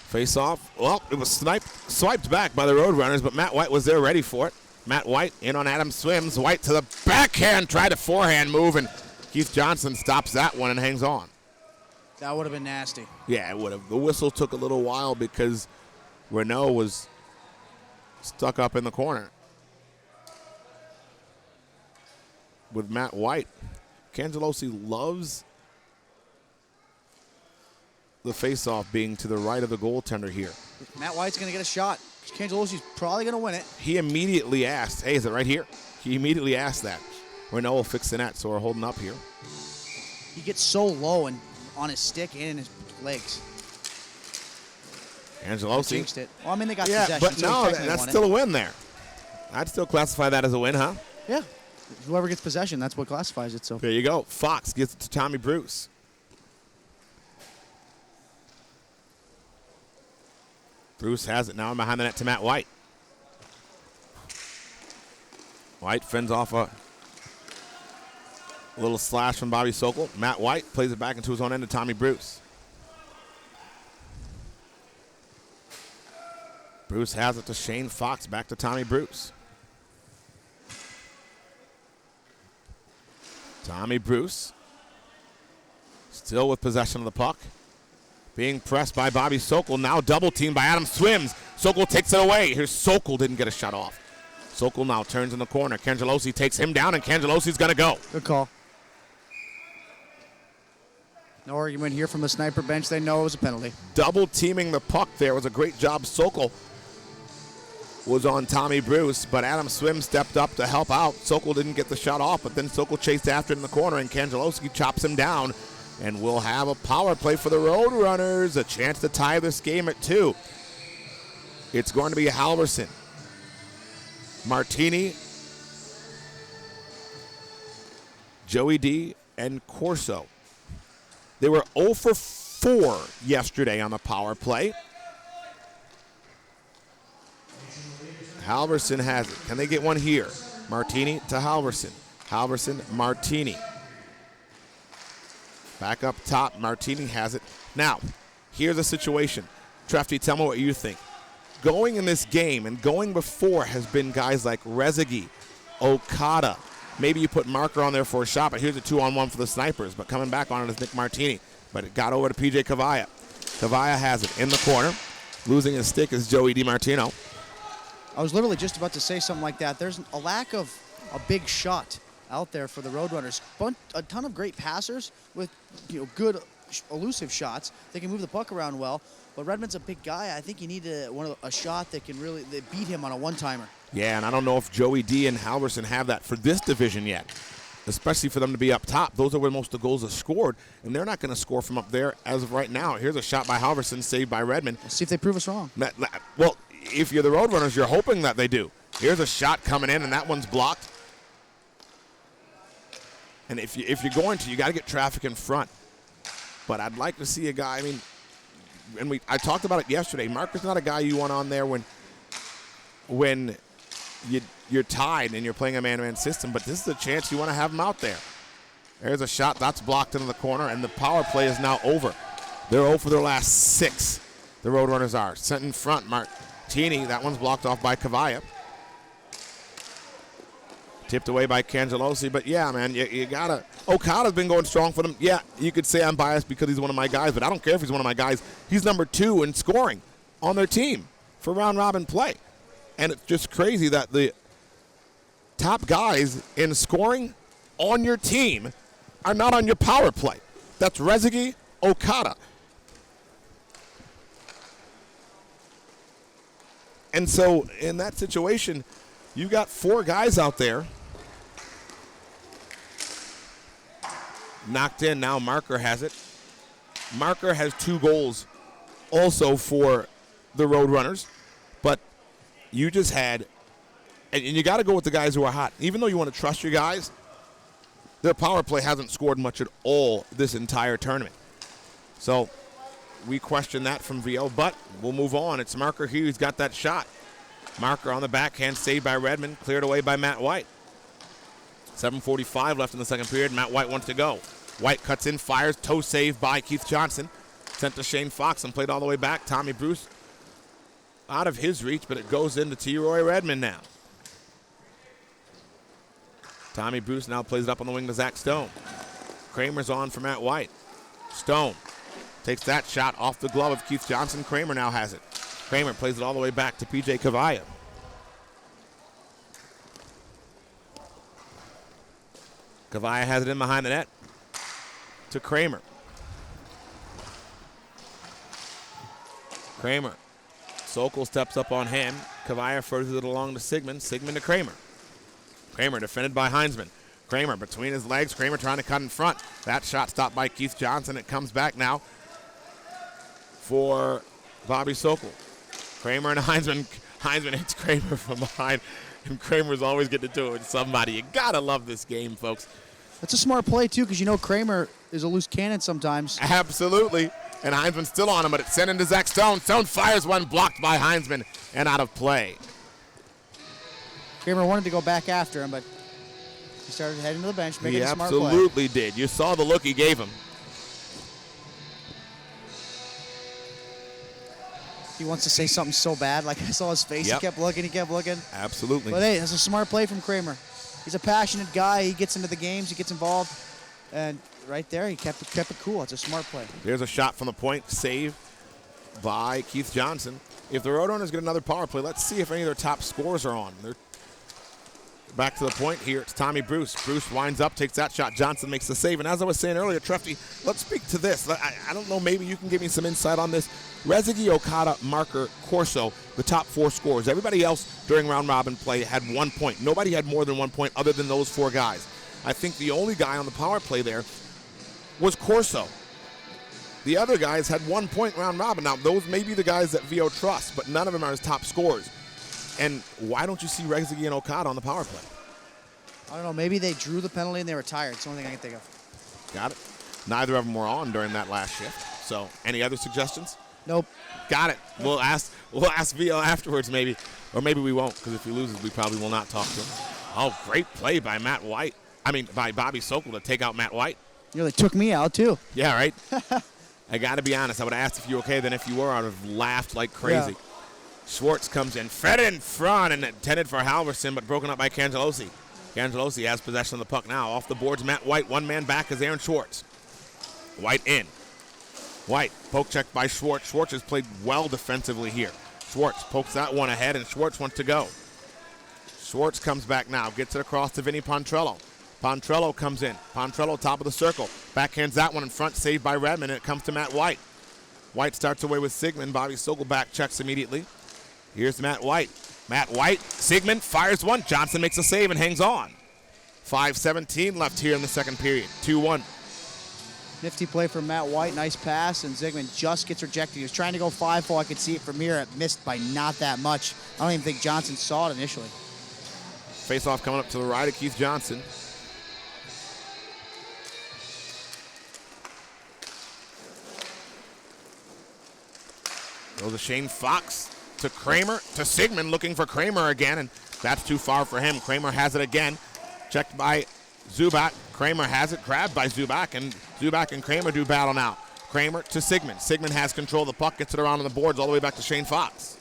Face-off. Well, it was swiped back by the Roadrunners, but Matt White was there ready for it. Matt White in on Adam Swims. White to the backhand, tried a forehand move, and Keith Johnson stops that one and hangs on. That would have been nasty. Yeah, it would have. The whistle took a little while because Renault was stuck up in the corner with Matt White. Cangelosi loves the face-off being to the right of the goaltender here. Matt White's going to get a shot. Cangelosi's probably going to win it. He immediately asked, hey, is it right here? He immediately asked that. Renault will fix the net, so we're holding up here. He gets so low and on his stick and in his legs. Angelosi. Jinxed it. Well, I mean, they got Yeah, possession, but so he no, technically that's won still it. a win there. I'd still classify that as a win, huh? Yeah. Whoever gets possession, that's what classifies it. So There you go. Fox gets it to Tommy Bruce. Bruce has it now behind the net to Matt White. White fends off a little slash from Bobby Sokol. Matt White plays it back into his own end to Tommy Bruce. Bruce has it to Shane Fox, back to Tommy Bruce. Tommy Bruce still with possession of the puck. Being pressed by Bobby Sokol, now double teamed by Adam Swims. Sokol takes it away. Here's Sokol, didn't get a shot off. Sokol now turns in the corner. Cangelosi takes him down, and Cangelosi's going to go. good call. No argument here from the sniper bench. They know it was a penalty. Double teaming the puck there was a great job. Sokol was on Tommy Bruce, but Adam Swim stepped up to help out. Sokol didn't get the shot off, but then Sokol chased after it in the corner, and Cangelosi chops him down. And we'll have a power play for the Roadrunners, a chance to tie this game at 2. It's going to be Halverson, Martini, Joey D, and Corso. They were 0 for 4 yesterday on the power play. Halverson has it. Can they get one here? Martini to Halverson. Halverson, Martini. Back up top, Martini has it. Now, here's a situation. Trefty, tell me what you think. Going in this game and going before has been guys like Rezegi, Okada. Maybe you put Marker on there for a shot, but here's a 2-on-1 for the Snipers. But coming back on it is Nick Martini. But it got over to PJ Cavalla. Cavalla has it in the corner. Losing his stick is Joey DiMartino. I was literally just about to say something like that. There's a lack of a big shot out there for the Roadrunners. A ton of great passers with good elusive shots. They can move the puck around well. But Redmond's a big guy. I think you need a shot that can really beat him on a one-timer. Yeah, and I don't know if Joey D and Halverson have that for this division yet, especially for them to be up top. Those are where most of the goals are scored, and they're not going to score from up there as of right now. Here's a shot by Halverson, saved by Redmond. We'll see if they prove us wrong. Well, if you're the Roadrunners, you're hoping that they do. Here's a shot coming in, and that one's blocked. And if you're going to, you got to get traffic in front. But I'd like to see a guy. I mean, and I talked about it yesterday. Marker's not a guy you want on there when you're tied and you're playing a man-to-man system. But this is a chance you want to have him out there. There's a shot that's blocked into the corner, and the power play is now over. They're 0 for their last 6. The Roadrunners are sent in front. Martini, that one's blocked off by Cavalla. Tipped away by Cangelosi, but yeah, man, you gotta. Okada's been going strong for them. Yeah, you could say I'm biased because he's one of my guys, but I don't care if he's one of my guys. He's number 2 in scoring on their team for round-robin play. And it's just crazy that the top guys in scoring on your team are not on your power play. That's Rezegi, Okada. And so in that situation, you got 4 guys out there. Knocked in, now Marker has it. Marker has 2 goals also for the Roadrunners. But you just had, and you got to go with the guys who are hot. Even though you want to trust your guys, their power play hasn't scored much at all this entire tournament. So we question that from VO, but we'll move on. It's Marker here. He's got that shot. Marker on the backhand, saved by Redmond, cleared away by Matt White. 7:45 left in the second period. Matt White wants to go. White cuts in, fires, toe save by Keith Johnson. Sent to Shane Fox and played all the way back. Tommy Bruce out of his reach, but it goes into T-Roy Redmond now. Tommy Bruce now plays it up on the wing to Zach Stone. Kramer's on for Matt White. Stone takes that shot off the glove of Keith Johnson. Kramer now has it. Kramer plays it all the way back to PJ Cavalla. Cavalla has it in behind the net to Kramer. Kramer. Sokol steps up on him. Cavalla furthers it along to Sigmund. Sigmund to Kramer. Kramer defended by Heinzman. Kramer between his legs. Kramer trying to cut in front. That shot stopped by Keith Johnson. It comes back now for Bobby Sokol. Kramer and Heinzman. Heinzman hits Kramer from behind, and Kramer's always getting to do it with somebody. You gotta love this game, folks. That's a smart play, too, because you know Kramer is a loose cannon sometimes. Absolutely. And Heinzman's still on him, but it's sent into Zach Stone. Stone fires one, blocked by Heinzman, and out of play. Kramer wanted to go back after him, but he started heading to the bench, making a smart play. He absolutely did. You saw the look he gave him. He wants to say something so bad. Like, I saw his face. Yep. He kept looking. Absolutely. But, hey, that's a smart play from Kramer. He's a passionate guy. He gets into the games. He gets involved. And right there, he kept it cool. It's a smart play. There's a shot from the point, save by Keith Johnson. If the Roadrunners get another power play, let's see if any of their top scores are on. They're back to the point here. It's Tommy Bruce. Bruce winds up, takes that shot. Johnson makes the save. And as I was saying earlier, Trefty, let's speak to this. I don't know, maybe you can give me some insight on this. Rezagy, Okada, Marker, Corso, the top 4 scorers. Everybody else during round robin play had 1 point. Nobody had more than 1 point other than those 4 guys. I think the only guy on the power play there was Corso. The other guys had 1 point round robin. Now, those may be the guys that VO trusts, but none of them are his top scorers. And why don't you see Rezagy and Okada on the power play? I don't know. Maybe they drew the penalty and they were tired. It's the only thing I can think of. Got it. Neither of them were on during that last shift. So, any other suggestions? Nope. Got it. We'll ask VO afterwards, maybe, or maybe we won't, because if he loses, we probably will not talk to him. Oh, great play by by Bobby Sokol to take out Matt White. You know, they took me out, too. Yeah, right? I got to be honest. I would have asked if you were okay. Then if you were, I would have laughed like crazy. Yeah. Schwartz comes in, fed in front, and intended for Halverson, but broken up by Cangelosi. Cangelosi has possession of the puck now. Off the boards, Matt White. One man back is Aaron Schwartz. White in. White, poke check by Schwartz. Schwartz has played well defensively here. Schwartz pokes that one ahead, and Schwartz wants to go. Schwartz comes back now, gets it across to Vinny Pontrello. Pontrello comes in. Pontrello, top of the circle. Backhands that one in front, saved by Redmond, and it comes to Matt White. White starts away with Sigmund. Bobby Sokol back checks immediately. Here's Matt White. Matt White, Sigmund fires one. Johnson makes a save and hangs on. 5:17 left here in the second period. 2-1. Nifty play from Matt White. Nice pass, and Zygmunt just gets rejected. He was trying to go 5-4. I could see it from here. It missed by not that much. I don't even think Johnson saw it initially. Face-off coming up to the right of Keith Johnson. Goes to Shane Fox to Kramer to Sigmund, looking for Kramer again, and that's too far for him. Kramer has it again. Checked by Zubac. Kramer has it, grabbed by Zubac, and Zubac and Kramer do battle now. Kramer to Sigmund. Sigmund has control of the puck, gets it around on the boards all the way back to Shane Fox.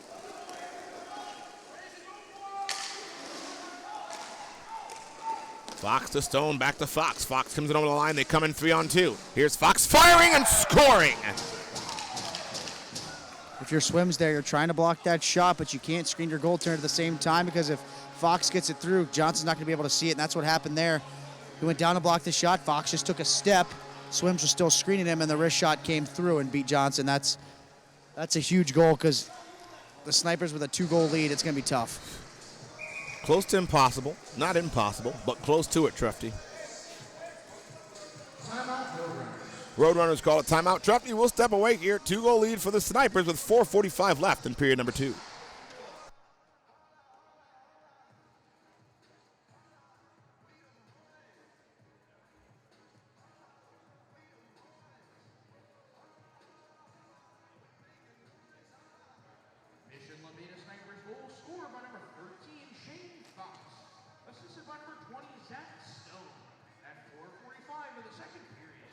Fox to Stone, back to Fox. Fox comes in over the line. They come in 3-on-2. Here's Fox firing and scoring. If your swim's there, you're trying to block that shot, but you can't screen your goaltender at the same time, because if Fox gets it through, Johnson's not going to be able to see it, and that's what happened there. He went down to block the shot. Fox just took a step. Swims were still screening him, and the wrist shot came through and beat Johnson. That's a huge goal, because the Snipers with a 2-goal lead, it's going to be tough. Close to impossible. Not impossible, but close to it, Trefty. Roadrunners call it timeout. Trefty will step away here. 2-goal lead for the Snipers with 4:45 left in period number 2. Labeda Snipers goal scored by number 13, Shane Fox. Assisted by number 20, Zach Stone. At 4:45 of the second period.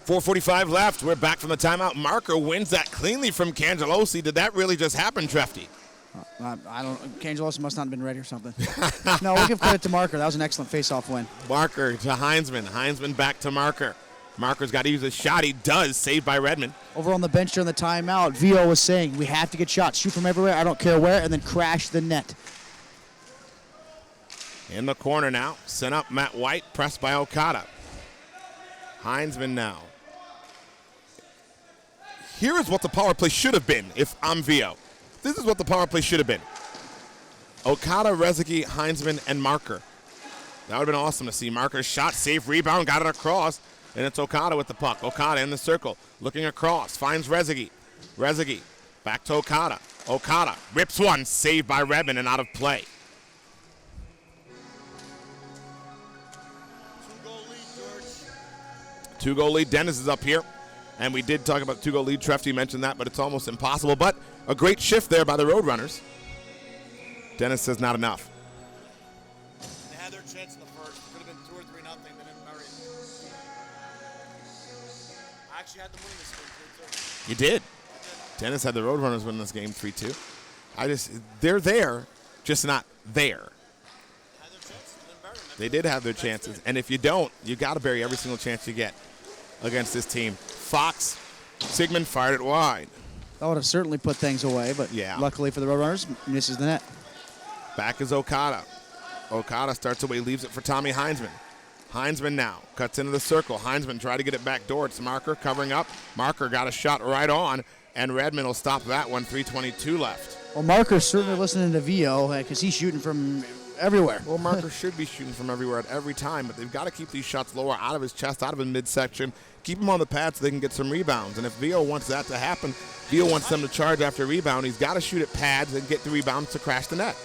.445 left. We're back from the timeout. Marker wins that cleanly from Cangelosi. Did that really just happen, Trefty? I don't. Cangelos must not have been ready or something. No, we'll give credit to Marker. That was an excellent face-off win. Marker to Heinzman. Heinzman back to Marker. Marker's got to use a shot. He does. Saved by Redmond. Over on the bench during the timeout, Vio was saying, we have to get shots. Shoot from everywhere, I don't care where, and then crash the net. In the corner now. Sent up Matt White. Pressed by Okada. Heinzman now. Here is what the power play should have been if I'm Vio. This is what the power play should have been. Okada, Rezegi, Heinzman, and Marker. That would have been awesome to see. Marker's shot, save, rebound, got it across. And it's Okada with the puck. Okada in the circle, looking across, finds Rezegi. Rezegi back to Okada. Okada rips one, saved by Redmond and out of play. Two-goal lead. Dennis is up here. And we did talk about the two-goal lead. Trefty mentioned that, but it's almost impossible. But a great shift there by the Roadrunners. Dennis says not enough. They had their chance in the first. It could have been 2 or 3-0. They didn't bury it. I actually had them winning this game 3-2. You did. Dennis had the Roadrunners win this game 3-2. They're there, just not there. They did have their chances. And if you don't, you got to bury every single chance you get against this team. Fox, Sigmund fired it wide. That would have certainly put things away, but yeah. Luckily for the Roadrunners, misses the net. Back is Okada. Okada starts away, leaves it for Tommy Heinzman. Heinzman now cuts into the circle. Heinzman tried to get it back door. It's Marker covering up. Marker got a shot right on, and Redmond will stop that one. 3:22 left. Well, Marker's certainly listening to Vio because he's shooting from everywhere. Well, Marker should be shooting from everywhere at every time, but they've got to keep these shots lower, out of his chest, out of his midsection. Keep him on the pad so they can get some rebounds. And if Vio wants that to happen, Vio wants them to charge after rebound. He's got to shoot at pads and get the rebounds to crash the net.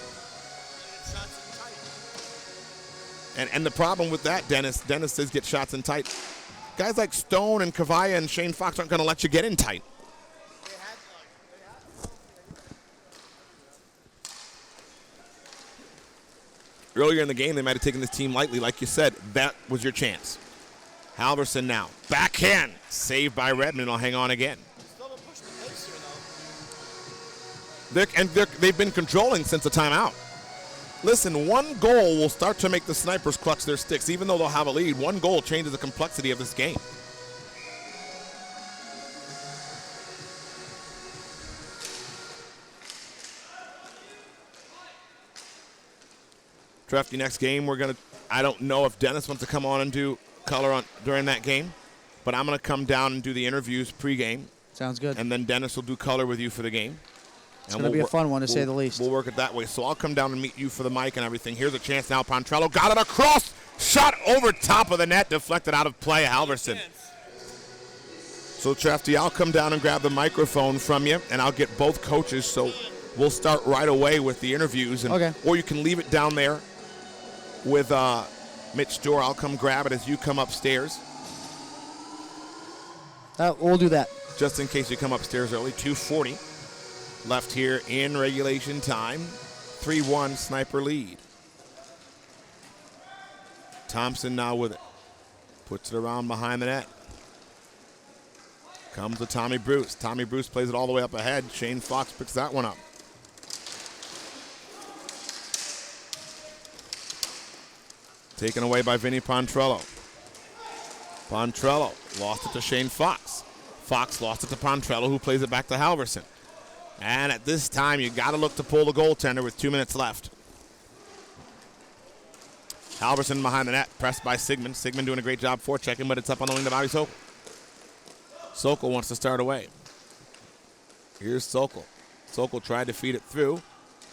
And the problem with that, Dennis says get shots in tight. Guys like Stone and Kavaya and Shane Fox aren't going to let you get in tight. Earlier in the game, they might have taken this team lightly. Like you said, that was your chance. Halverson now. Backhand. Saved by Redmond. I'll hang on again. They've been controlling since the timeout. Listen, one goal will start to make the Snipers clutch their sticks. Even though they'll have a lead, one goal changes the complexity of this game. Trefty, next game, I don't know if Dennis wants to come on and do color during that game, but I'm going to come down and do the interviews pregame. Sounds good. And then Dennis will do color with you for the game. It's going to be a fun one, to say the least. We'll work it that way. So I'll come down and meet you for the mic and everything. Here's a chance now. Pontrello got it across. Shot over top of the net. Deflected out of play. Halverson. So, Trefty, I'll come down and grab the microphone from you, and I'll get both coaches. So we'll start right away with the interviews. Okay. Or you can leave it down there with Mitch Dorr. I'll come grab it as you come upstairs. We'll do that. Just in case you come upstairs early. 2:40 left here in regulation time. 3-1 Sniper lead. Thompson now with it. Puts it around behind the net. Comes to Tommy Bruce. Tommy Bruce plays it all the way up ahead. Shane Fox picks that one up. Taken away by Vinny Pontrello. Pontrello lost it to Shane Fox. Fox lost it to Pontrello, who plays it back to Halverson. And at this time, you got to look to pull the goaltender with 2 minutes left. Halverson behind the net, pressed by Sigmund. Sigmund doing a great job forechecking, but it's up on the wing to Bobby Sokol. Sokol wants to start away. Here's Sokol. Sokol tried to feed it through.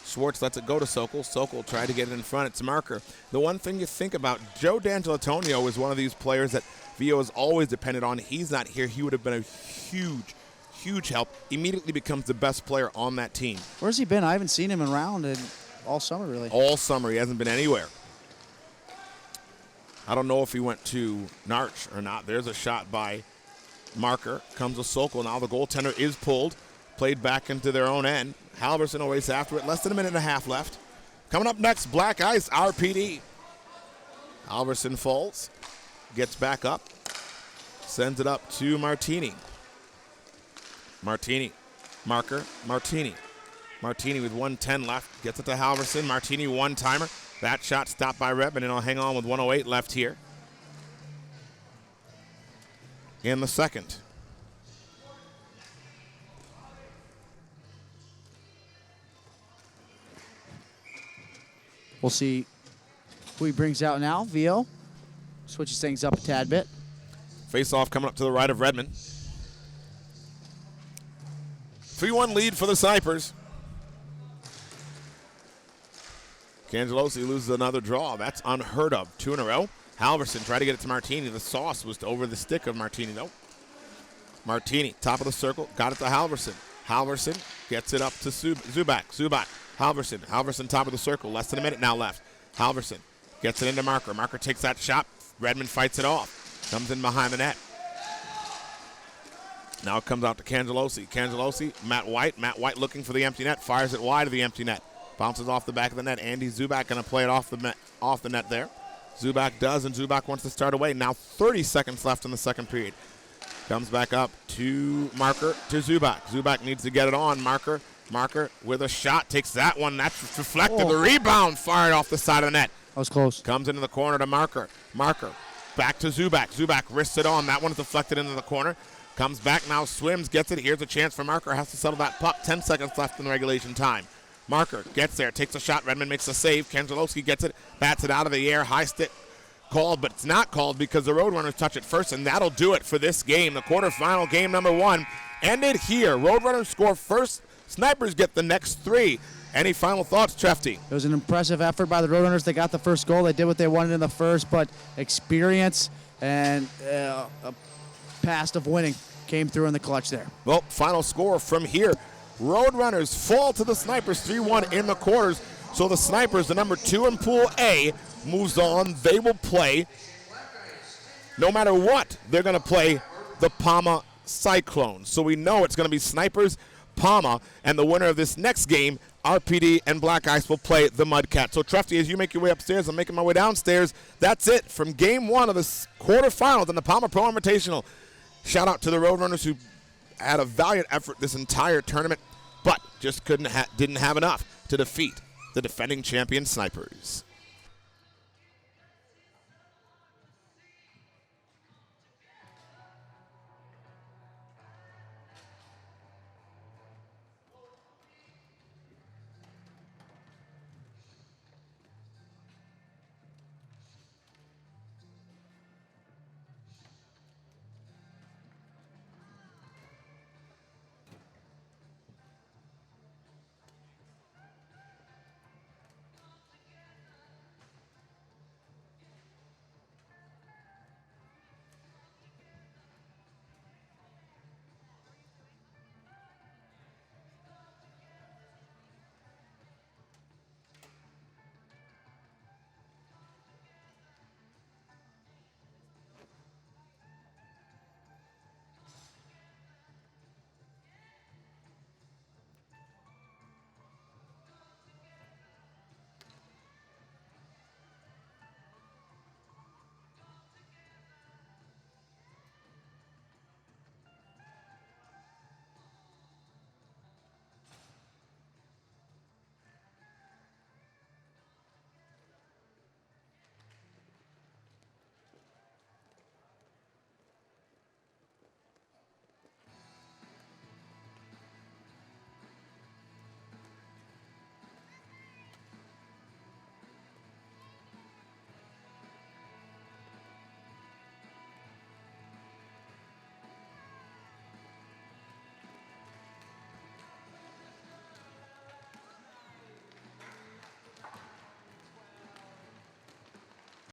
Schwartz lets it go to Sokol. Sokol tried to get it in front. It's Marker. The one thing you think about, Joe D'Angelotonio is one of these players that Vio has always depended on. He's not here. He would have been a huge help. Immediately becomes the best player on that team. Where's he been? I haven't seen him around all summer, really. All summer. He hasn't been anywhere. I don't know if he went to Narch or not. There's a shot by Marker. Comes to Sokol. Now the goaltender is pulled. Played back into their own end. Halverson always after it. Less than a minute and a half left. Coming up next, Black Ice, RPD. Halverson falls. Gets back up. Sends it up to Martini. Martini. Marker. Martini. Martini with 1:10 left. Gets it to Halverson. Martini one-timer. That shot stopped by Redmond, and he'll hang on with 1:08 left here in the second. We'll see who he brings out now. VO switches things up a tad bit. Face-off coming up to the right of Redmond. 3-1 lead for the Snipers. Cangelosi loses another draw. That's unheard of. 2 in a row. Halverson tried to get it to Martini. The sauce was over the stick of Martini, though. Martini, top of the circle, got it to Halverson. Halverson gets it up to Zubak. Zubak, Halverson. Halverson, top of the circle. Less than a minute now left. Halverson gets it into Marker. Marker takes that shot. Redmond fights it off. Comes in behind the net. Now it comes out to Cangelosi. Cangelosi, Matt White. Matt White looking for the empty net. Fires it wide of the empty net. Bounces off the back of the net. Andy Zubak going to play it off the net there. Zubak does, and Zubak wants to start away. Now 30 seconds left in the second period. Comes back up to Marker, to Zubak. Zubak needs to get it on. Marker with a shot. Takes that one. That's deflected. Oh. The rebound fired off the side of the net. That was close. Comes into the corner to Marker. Marker back to Zubak. Zubak wrists it on. That one's deflected into the corner. Comes back now, swims, gets it. Here's a chance for Marker. Has to settle that puck. 10 seconds left in the regulation time. Marker gets there, takes a shot. Redmond makes a save. Cangelosi gets it, bats it out of the air. High stick called, but it's not called because the Roadrunners touch it first, and that'll do it for this game. The quarterfinal game number 1 ended here. Roadrunners score first. Snipers get the next 3. Any final thoughts, Trefty? It was an impressive effort by the Roadrunners. They got the first goal. They did what they wanted in the first, but experience and a past of winning came through in the clutch there. Well, final score from here. Roadrunners fall to the Snipers 3-1 in the quarters. So the Snipers, the number 2 in Pool A, moves on. They will play, no matter what, they're going to play the Pama Cyclones. So we know it's going to be Snipers, Pama, and the winner of this next game, RPD and Black Ice, will play the Mudcats. So Trefty, as you make your way upstairs, I'm making my way downstairs. That's it from game 1 of the quarterfinals in the Pama Pro Invitational. Shout out to the Roadrunners who had a valiant effort this entire tournament, but just didn't have enough to defeat the defending champion Snipers.